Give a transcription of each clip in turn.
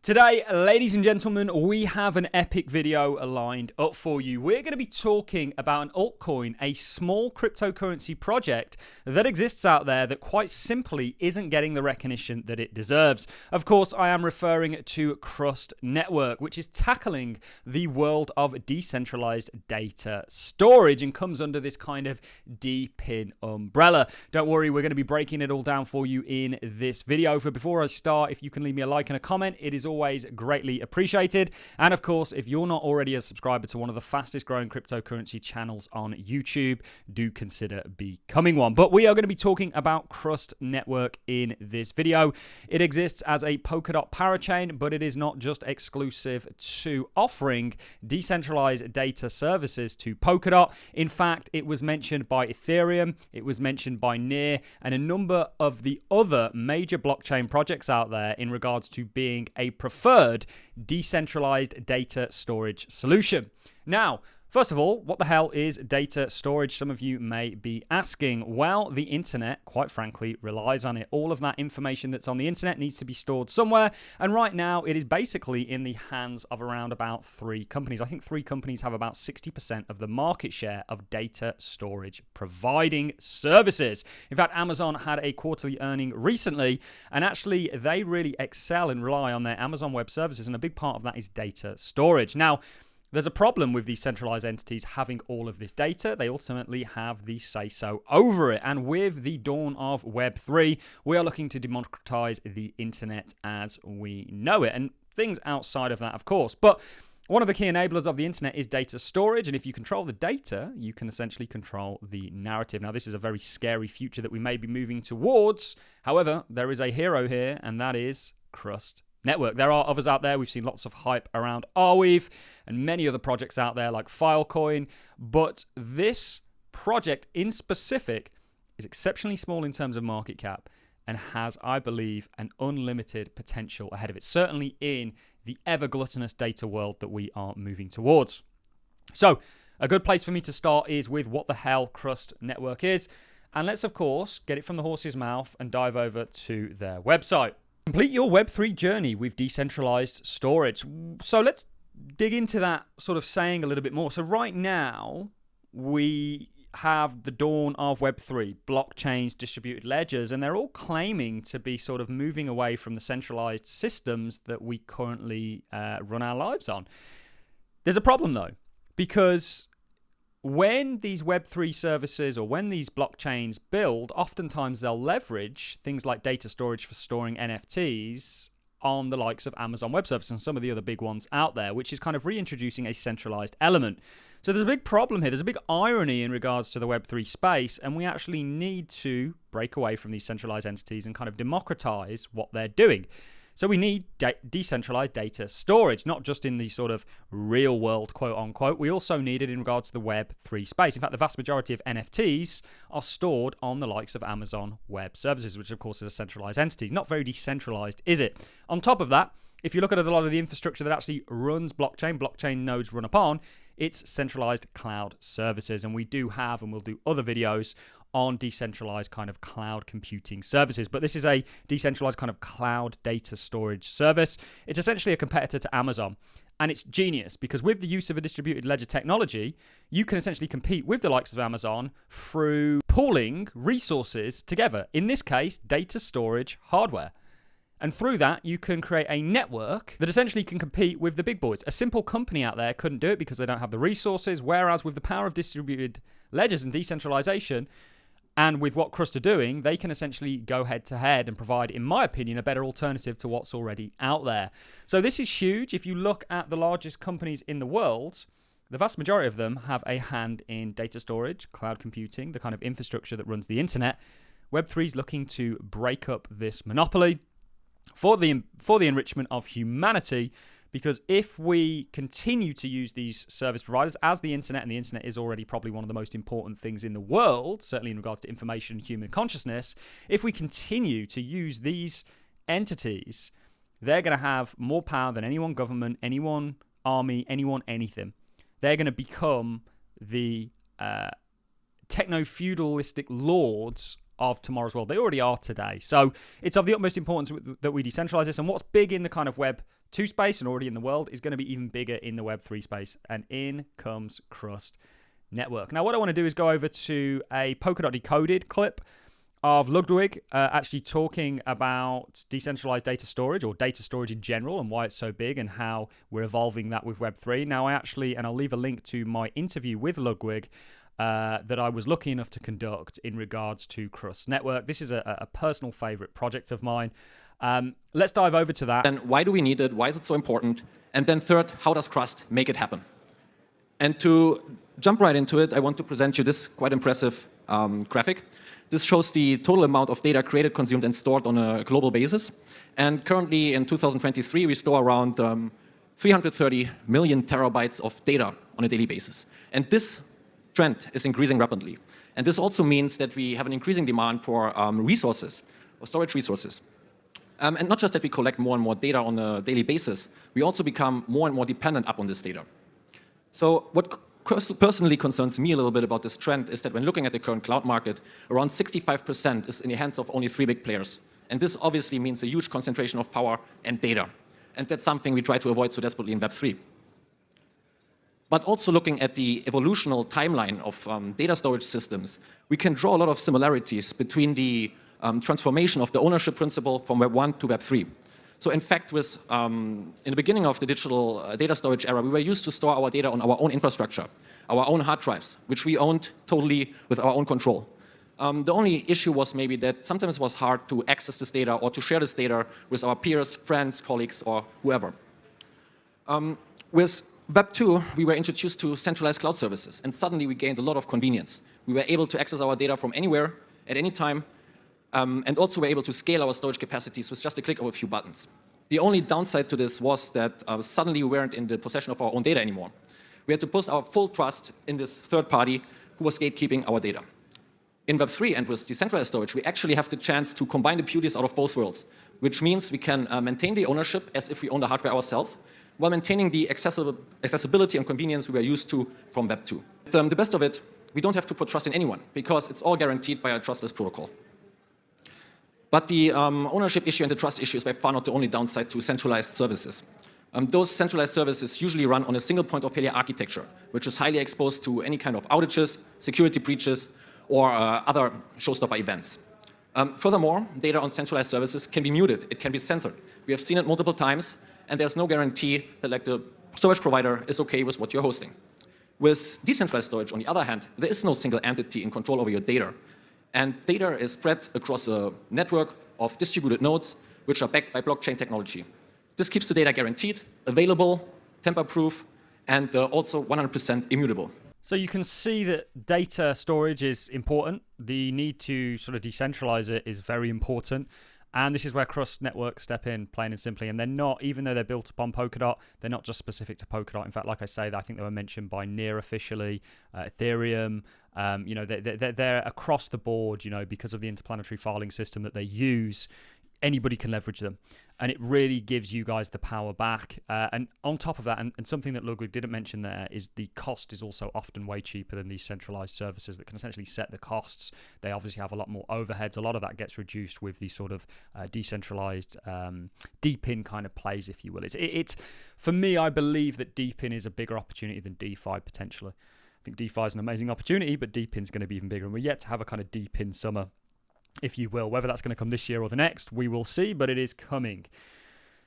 Today, ladies and gentlemen, we have an epic video lined up for you. We're going to be talking about an altcoin, a small cryptocurrency project that exists out there that quite simply isn't getting the recognition that it deserves. Of course, I am referring to Crust Network, which is tackling the world of decentralized data storage and comes under this kind of DePin umbrella. Don't worry, we're going to be breaking it all down for you in this video. Before I start, if you can leave me a like and a comment, it is always greatly appreciated. And of course, if you're not already a subscriber to one of the fastest growing cryptocurrency channels on YouTube, do consider becoming one. But we are going to be talking about Crust Network in this video. It exists as a Polkadot parachain, but it is not just exclusive to offering decentralized data services to Polkadot. In fact, it was mentioned by Ethereum, it was mentioned by Near, and a number of the other major blockchain projects out there in regards to being a preferred decentralized data storage solution. Now, first of all, what the hell is data storage? Some of you may be asking. Well, the internet, quite frankly, relies on it. All of that information that's on the internet needs to be stored somewhere. And right now, it is basically in the hands of around about 3 companies. I think 3 companies have about 60% of the market share of data storage providing services. In fact, Amazon had a quarterly earning recently, and actually they really excel and rely on their Amazon Web Services. And a big part of that is data storage. Now, there's a problem with these centralized entities having all of this data. They ultimately have the say-so over it. And with the dawn of Web3, we are looking to democratize the internet as we know it. And things outside of that, of course. But one of the key enablers of the internet is data storage. And if you control the data, you can essentially control the narrative. Now, this is a very scary future that we may be moving towards. However, there is a hero here, and that is Crust Network. There are others out there. We've seen lots of hype around Arweave and many other projects out there like Filecoin. But this project in specific is exceptionally small in terms of market cap and has, I believe, an unlimited potential ahead of it, certainly in the ever gluttonous data world that we are moving towards. So a good place for me to start is with what the hell Crust Network is. And let's, of course, get it from the horse's mouth and dive over to their website. Complete your Web3 journey with decentralized storage. So let's dig into that sort of saying a little bit more. So right now, we have the dawn of Web3, blockchains, distributed ledgers, and they're all claiming to be sort of moving away from the centralized systems that we currently run our lives on. There's a problem though, because when these Web3 services or when these blockchains build, oftentimes they'll leverage things like data storage for storing NFTs on the likes of Amazon Web Services and some of the other big ones out there, which is kind of reintroducing a centralized element. So there's a big problem here. There's a big irony in regards to the Web3 space, and we actually need to break away from these centralized entities and kind of democratize what they're doing. So we need decentralized data storage, not just in the sort of real world, quote unquote. We also need it in regards to the Web3 space. In fact, the vast majority of NFTs are stored on the likes of Amazon Web Services, which of course is a centralized entity. Not very decentralized, is it? On top of that, if you look at a lot of the infrastructure that actually runs blockchain nodes run upon, it's centralized cloud services. And we do have, and we'll do other videos on decentralized kind of cloud computing services. But this is a decentralized kind of cloud data storage service. It's essentially a competitor to Amazon. And it's genius because with the use of a distributed ledger technology, you can essentially compete with the likes of Amazon through pooling resources together. In this case, data storage hardware. And through that, you can create a network that essentially can compete with the big boys. A simple company out there couldn't do it because they don't have the resources, whereas with the power of distributed ledgers and decentralization, and with what Crust are doing, they can essentially go head to head and provide, in my opinion, a better alternative to what's already out there. So this is huge. If you look at the largest companies in the world, the vast majority of them have a hand in data storage, cloud computing, the kind of infrastructure that runs the internet. Web3 is looking to break up this monopoly for the enrichment of humanity, because if we continue to use these service providers as the internet, and the internet is already probably one of the most important things in the world, certainly in regards to information and human consciousness, if we continue to use these entities, they're going to have more power than any one government, any one army, anyone, anything. They're going to become the techno-feudalistic lords of tomorrow's world. They already are today. So it's of the utmost importance that we decentralize this. And what's big in the kind of Web 2 space and already in the world is going to be even bigger in the Web 3 space. And in comes Crust Network. Now, what I want to do is go over to a Polkadot Decoded clip of Ludwig actually talking about decentralized data storage or data storage in general and why it's so big and how we're evolving that with Web3. Now, and I'll leave a link to my interview with Ludwig that I was lucky enough to conduct in regards to Crust Network. This is a personal favorite project of mine. Let's dive over to that. Then why do we need it? Why is it so important? And then third, how does Crust make it happen? And to jump right into it, I want to present you this quite impressive graphic. This shows the total amount of data created, consumed, and stored on a global basis. And currently in 2023, we store around 330 million terabytes of data on a daily basis. And this trend is increasing rapidly. And this also means that we have an increasing demand for resources, or storage resources. And not just that we collect more and more data on a daily basis, we also become more and more dependent upon this data. So what personally concerns me a little bit about this trend is that when looking at the current cloud market, around 65% is in the hands of only 3 big players. And this obviously means a huge concentration of power and data. And that's something we try to avoid so desperately in Web3. But also looking at the evolutional timeline of data storage systems, we can draw a lot of similarities between the transformation of the ownership principle from Web 1 to Web 3. So in fact, in the beginning of the digital data storage era, we were used to store our data on our own infrastructure, our own hard drives, which we owned totally with our own control. The only issue was maybe that sometimes it was hard to access this data or to share this data with our peers, friends, colleagues, or whoever. With Web 2, we were introduced to centralized cloud services, and suddenly we gained a lot of convenience. We were able to access our data from anywhere, at any time, and also were able to scale our storage capacities with just a click of a few buttons. The only downside to this was that suddenly we weren't in the possession of our own data anymore. We had to post our full trust in this third party who was gatekeeping our data. In Web 3 and with decentralized storage, we actually have the chance to combine the beauties out of both worlds, which means we can maintain the ownership as if we own the hardware ourselves, while maintaining the accessibility and convenience we were used to from Web 2. The best of it, we don't have to put trust in anyone, because it's all guaranteed by a trustless protocol. But the ownership issue and the trust issue is by far not the only downside to centralized services. Those centralized services usually run on a single point of failure architecture, which is highly exposed to any kind of outages, security breaches, or other showstopper events. Furthermore, data on centralized services can be muted. It can be censored. We have seen it multiple times, and there's no guarantee that the storage provider is okay with what you're hosting. With decentralized storage, on the other hand, there is no single entity in control over your data. And data is spread across a network of distributed nodes, which are backed by blockchain technology. This keeps the data guaranteed, available, tamper-proof, and also 100% immutable. So you can see that data storage is important. The need to sort of decentralize it is very important. And this is where Crust Network step in, plain and simply. And they're not, even though they're built upon Polkadot, they're not just specific to Polkadot. In fact, like I say, I think they were mentioned by Near officially, Ethereum. They're across the board, because of the interplanetary filing system that they use. Anybody can leverage them. And it really gives you guys the power back. And on top of that, and something that Ludwig didn't mention there, is the cost is also often way cheaper than these centralized services that can essentially set the costs. They obviously have a lot more overheads. A lot of that gets reduced with these sort of decentralized DePin kind of plays, if you will. It's for me, I believe that DePin is a bigger opportunity than DeFi potentially. I think DeFi is an amazing opportunity, but DePin's going to be even bigger. And we're yet to have a kind of DePin summer, if you will. Whether that's going to come this year or the next, we will see, but it is coming.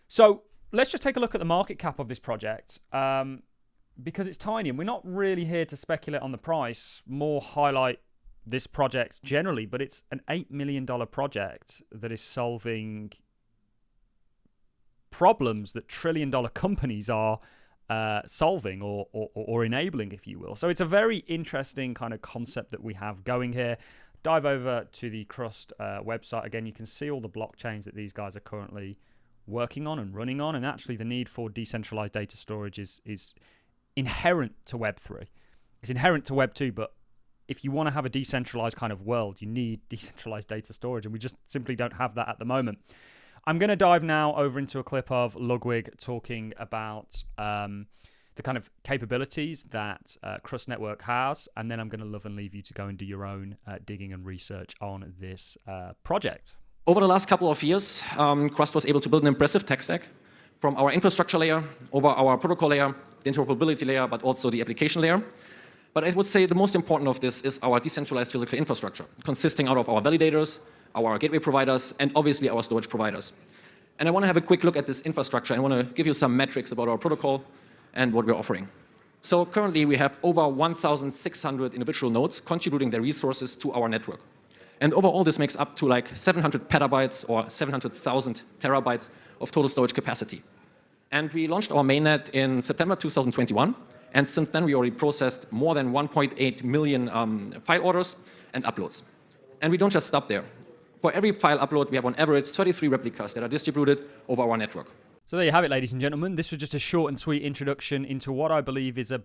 So let's just take a look at the market cap of this project, because it's tiny, and we're not really here to speculate on the price, more highlight this project generally, but it's an $8 million project that is solving problems that trillion-dollar companies are solving or enabling, if you will. So it's a very interesting kind of concept that we have going here. Dive over to the Crust website. Again, you can see all the blockchains that these guys are currently working on and running on. And actually, the need for decentralized data storage is inherent to Web 3. It's inherent to Web 2, but if you want to have a decentralized kind of world, you need decentralized data storage. And we just simply don't have that at the moment. I'm going to dive now over into a clip of Ludwig talking about the kind of capabilities that Crust Network has, and then I'm going to love and leave you to go and do your own digging and research on this project. Over the last couple of years, Crust was able to build an impressive tech stack from our infrastructure layer over our protocol layer, the interoperability layer, but also the application layer. But I would say the most important of this is our decentralized physical infrastructure, consisting out of our validators, our gateway providers, and obviously our storage providers. And I want to have a quick look at this infrastructure. I want to give you some metrics about our protocol and what we're offering. So currently, we have over 1,600 individual nodes contributing their resources to our network. And overall, this makes up to like 700 petabytes or 700,000 terabytes of total storage capacity. And we launched our mainnet in September 2021. And since then, we already processed more than 1.8 million file orders and uploads. And we don't just stop there. For every file upload, we have on average 33 replicas that are distributed over our network. So there you have it, ladies and gentlemen. This was just a short and sweet introduction into what I believe is a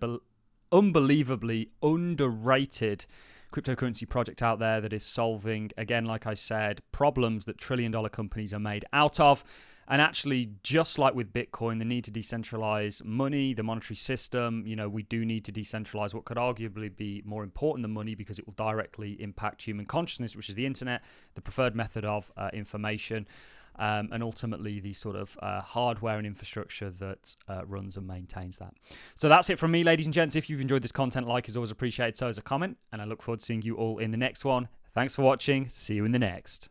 unbelievably underrated cryptocurrency project out there that is solving, again, like I said, problems that trillion-dollar companies are made out of. And actually, just like with Bitcoin, the need to decentralize money, the monetary system, we do need to decentralize what could arguably be more important than money because it will directly impact human consciousness, which is the internet, the preferred method of information, and ultimately the sort of hardware and infrastructure that runs and maintains that. So that's it from me, ladies and gents. If you've enjoyed this content, like is always appreciated, so is a comment, and I look forward to seeing you all in the next one. Thanks for watching. See you in the next.